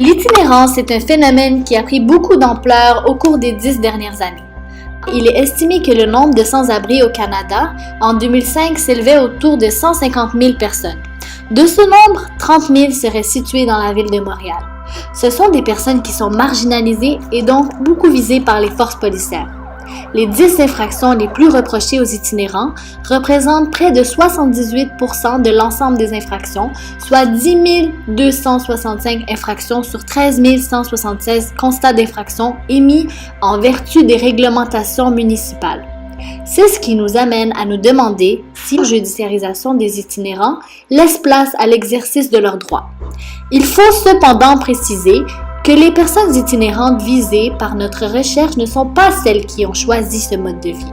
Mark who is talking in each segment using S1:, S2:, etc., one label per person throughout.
S1: L'itinérance est un phénomène qui a pris beaucoup d'ampleur au cours des 10 dernières années. Il est estimé que le nombre de sans-abri au Canada en 2005 s'élevait autour de 150 000 personnes. De ce nombre, 30 000 seraient situés dans la ville de Montréal. Ce sont des personnes qui sont marginalisées et donc beaucoup visées par les forces policières. Les 10 infractions les plus reprochées aux itinérants représentent près de 78% de l'ensemble des infractions, soit 10 265 infractions sur 13 176 constats d'infraction émis en vertu des réglementations municipales. C'est ce qui nous amène à nous demander si la judiciarisation des itinérants laisse place à l'exercice de leurs droits. Il faut cependant préciser que les personnes itinérantes visées par notre recherche ne sont pas celles qui ont choisi ce mode de vie.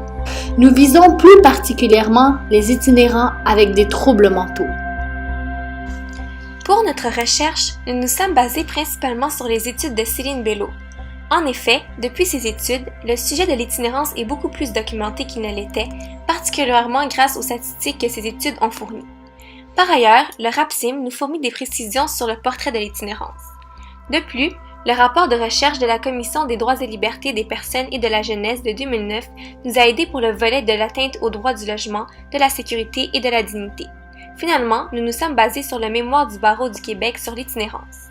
S1: Nous visons plus particulièrement les itinérants avec des troubles mentaux.
S2: Pour notre recherche, nous nous sommes basés principalement sur les études de Céline Bello. En effet, depuis ces études, le sujet de l'itinérance est beaucoup plus documenté qu'il ne l'était, particulièrement grâce aux statistiques que ces études ont fournies. Par ailleurs, le RAPSIM nous fournit des précisions sur le portrait de l'itinérance. De plus, le rapport de recherche de la Commission des droits et libertés des personnes et de la jeunesse de 2009 nous a aidés pour le volet de l'atteinte aux droits du logement, de la sécurité et de la dignité. Finalement, nous nous sommes basés sur le mémoire du Barreau du Québec sur l'itinérance.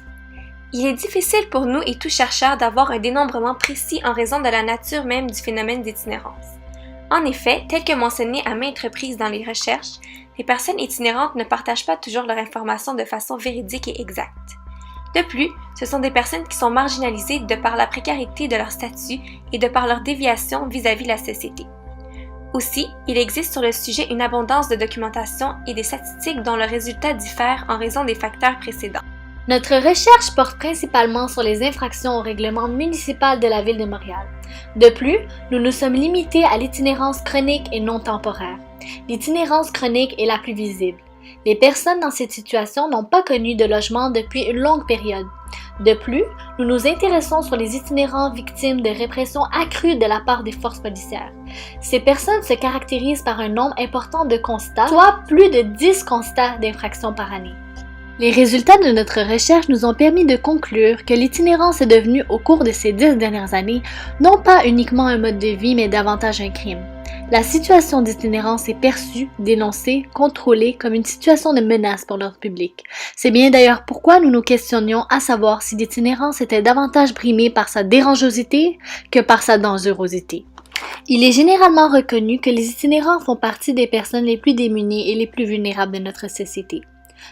S2: Il est difficile pour nous et tout chercheur d'avoir un dénombrement précis en raison de la nature même du phénomène d'itinérance. En effet, tel que mentionné à maintes reprises dans les recherches, les personnes itinérantes ne partagent pas toujours leur information de façon véridique et exacte. De plus, ce sont des personnes qui sont marginalisées de par la précarité de leur statut et de par leur déviation vis-à-vis de la société. Aussi, il existe sur le sujet une abondance de documentation et des statistiques dont le résultat diffère en raison des facteurs précédents.
S1: Notre recherche porte principalement sur les infractions au règlement municipal de la Ville de Montréal. De plus, nous nous sommes limités à l'itinérance chronique et non temporaire. L'itinérance chronique est la plus visible. Les personnes dans cette situation n'ont pas connu de logement depuis une longue période. De plus, nous nous intéressons sur les itinérants victimes de répression accrue de la part des forces policières. Ces personnes se caractérisent par un nombre important de constats, soit plus de 10 constats d'infraction par année. Les résultats de notre recherche nous ont permis de conclure que l'itinérance est devenue au cours de ces 10 dernières années non pas uniquement un mode de vie mais davantage un crime. La situation d'itinérance est perçue, dénoncée, contrôlée comme une situation de menace pour l'ordre public. C'est bien d'ailleurs pourquoi nous nous questionnions à savoir si l'itinérance était davantage brimée par sa dérangeosité que par sa dangerosité. Il est généralement reconnu que les itinérants font partie des personnes les plus démunies et les plus vulnérables de notre société.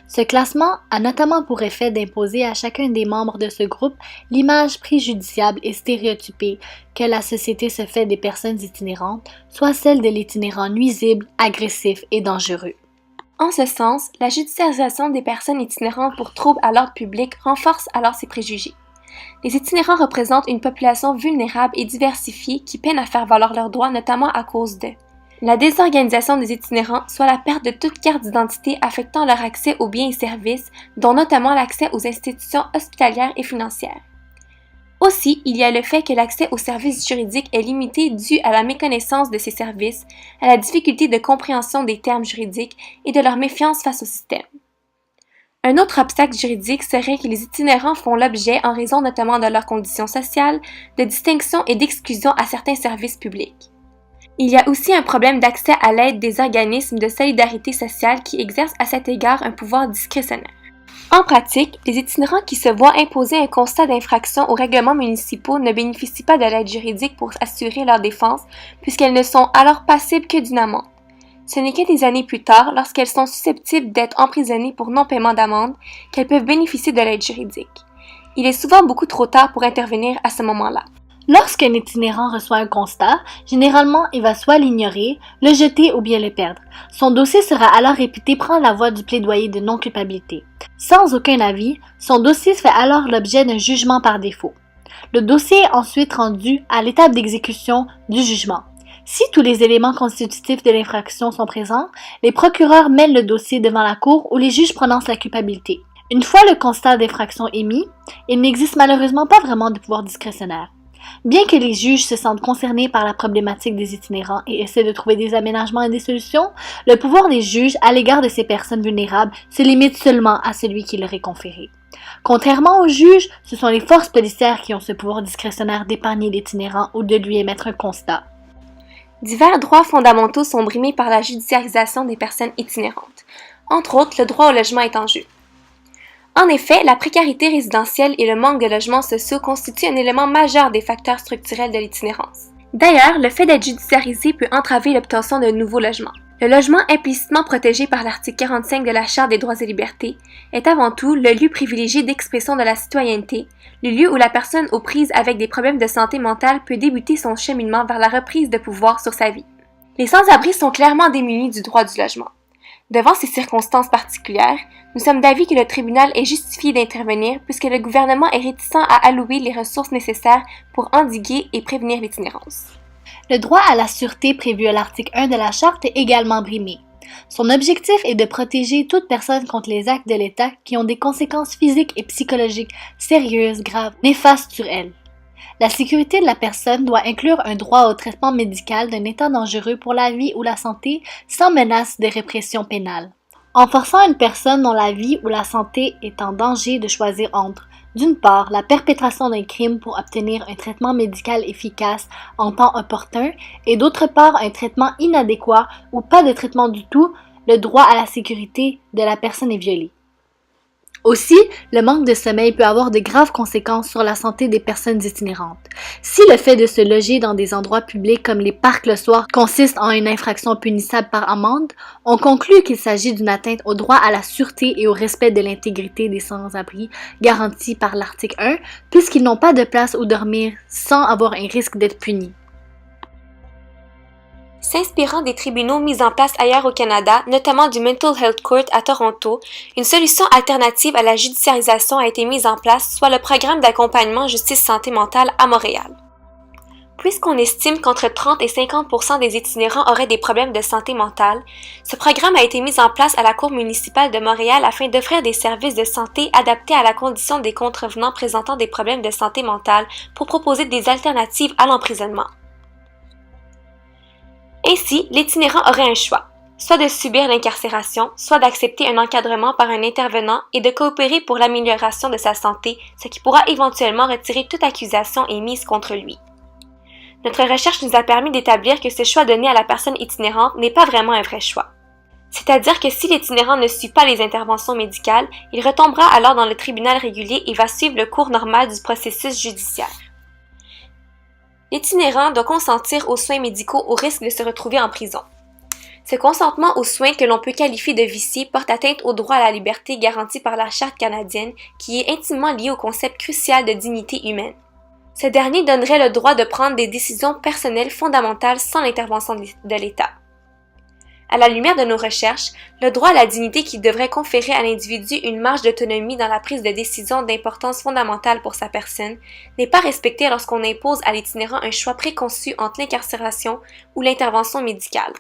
S1: Ce classement a notamment pour effet d'imposer à chacun des membres de ce groupe l'image préjudiciable et stéréotypée que la société se fait des personnes itinérantes, soit celle de l'itinérant nuisible, agressif et dangereux.
S2: En ce sens, la judiciarisation des personnes itinérantes pour troubles à l'ordre public renforce alors ces préjugés. Les itinérants représentent une population vulnérable et diversifiée qui peine à faire valoir leurs droits, notamment à cause de la désorganisation des itinérants, soit la perte de toute carte d'identité affectant leur accès aux biens et services, dont notamment l'accès aux institutions hospitalières et financières. Aussi, il y a le fait que l'accès aux services juridiques est limité dû à la méconnaissance de ces services, à la difficulté de compréhension des termes juridiques et de leur méfiance face au système. Un autre obstacle juridique serait que les itinérants font l'objet, en raison notamment de leurs conditions sociales, de distinction et d'exclusion à certains services publics. Il y a aussi un problème d'accès à l'aide des organismes de solidarité sociale qui exercent à cet égard un pouvoir discrétionnaire. En pratique, les itinérants qui se voient imposer un constat d'infraction aux règlements municipaux ne bénéficient pas de l'aide juridique pour assurer leur défense puisqu'elles ne sont alors passibles que d'une amende. Ce n'est que des années plus tard, lorsqu'elles sont susceptibles d'être emprisonnées pour non-paiement d'amende, qu'elles peuvent bénéficier de l'aide juridique. Il est souvent beaucoup trop tard pour intervenir à ce moment-là.
S1: Lorsqu'un itinérant reçoit un constat, généralement il va soit l'ignorer, le jeter ou bien le perdre. Son dossier sera alors réputé prendre la voie du plaidoyer de non-culpabilité. Sans aucun avis, son dossier fait alors l'objet d'un jugement par défaut. Le dossier est ensuite rendu à l'étape d'exécution du jugement. Si tous les éléments constitutifs de l'infraction sont présents, les procureurs mènent le dossier devant la cour où les juges prononcent la culpabilité. Une fois le constat d'infraction émis, il n'existe malheureusement pas vraiment de pouvoir discrétionnaire. Bien que les juges se sentent concernés par la problématique des itinérants et essaient de trouver des aménagements et des solutions, le pouvoir des juges à l'égard de ces personnes vulnérables se limite seulement à celui qui leur est conféré. Contrairement aux juges, ce sont les forces policières qui ont ce pouvoir discrétionnaire d'épargner l'itinérant ou de lui émettre un constat.
S2: Divers droits fondamentaux sont brimés par la judiciarisation des personnes itinérantes. Entre autres, le droit au logement est en jeu. En effet, la précarité résidentielle et le manque de logements sociaux constituent un élément majeur des facteurs structurels de l'itinérance. D'ailleurs, le fait d'être judiciarisé peut entraver l'obtention de nouveaux logements. Le logement implicitement protégé par l'article 45 de la Charte des droits et libertés est avant tout le lieu privilégié d'expression de la citoyenneté, le lieu où la personne aux prises avec des problèmes de santé mentale peut débuter son cheminement vers la reprise de pouvoir sur sa vie. Les sans-abri sont clairement démunis du droit du logement. Devant ces circonstances particulières, nous sommes d'avis que le tribunal est justifié d'intervenir puisque le gouvernement est réticent à allouer les ressources nécessaires pour endiguer et prévenir l'itinérance.
S1: Le droit à la sûreté prévu à l'article 1 de la Charte est également brimé. Son objectif est de protéger toute personne contre les actes de l'État qui ont des conséquences physiques et psychologiques sérieuses, graves, néfastes sur elle. La sécurité de la personne doit inclure un droit au traitement médical d'un état dangereux pour la vie ou la santé sans menace de répression pénale. En forçant une personne dont la vie ou la santé est en danger de choisir entre, d'une part, la perpétration d'un crime pour obtenir un traitement médical efficace en temps opportun et d'autre part un traitement inadéquat ou pas de traitement du tout, le droit à la sécurité de la personne est violé. Aussi, le manque de sommeil peut avoir de graves conséquences sur la santé des personnes itinérantes. Si le fait de se loger dans des endroits publics comme les parcs le soir consiste en une infraction punissable par amende, on conclut qu'il s'agit d'une atteinte au droit à la sûreté et au respect de l'intégrité des sans-abri garantis par l'article 1, puisqu'ils n'ont pas de place où dormir sans avoir un risque d'être punis.
S2: S'inspirant des tribunaux mis en place ailleurs au Canada, notamment du Mental Health Court à Toronto, une solution alternative à la judiciarisation a été mise en place, soit le programme d'accompagnement justice santé mentale à Montréal. Puisqu'on estime qu'entre 30 et 50% des itinérants auraient des problèmes de santé mentale, ce programme a été mis en place à la Cour municipale de Montréal afin d'offrir des services de santé adaptés à la condition des contrevenants présentant des problèmes de santé mentale pour proposer des alternatives à l'emprisonnement. Ainsi, l'itinérant aurait un choix, soit de subir l'incarcération, soit d'accepter un encadrement par un intervenant et de coopérer pour l'amélioration de sa santé, ce qui pourra éventuellement retirer toute accusation émise contre lui. Notre recherche nous a permis d'établir que ce choix donné à la personne itinérante n'est pas vraiment un vrai choix. C'est-à-dire que si l'itinérant ne suit pas les interventions médicales, il retombera alors dans le tribunal régulier et va suivre le cours normal du processus judiciaire. L'itinérant doit consentir aux soins médicaux au risque de se retrouver en prison. Ce consentement aux soins que l'on peut qualifier de viciés porte atteinte au droit à la liberté garanti par la Charte canadienne qui est intimement lié au concept crucial de dignité humaine. Ce dernier donnerait le droit de prendre des décisions personnelles fondamentales sans l'intervention de l'État. À la lumière de nos recherches, le droit à la dignité qui devrait conférer à l'individu une marge d'autonomie dans la prise de décision d'importance fondamentale pour sa personne n'est pas respecté lorsqu'on impose à l'itinérant un choix préconçu entre l'incarcération ou l'intervention médicale.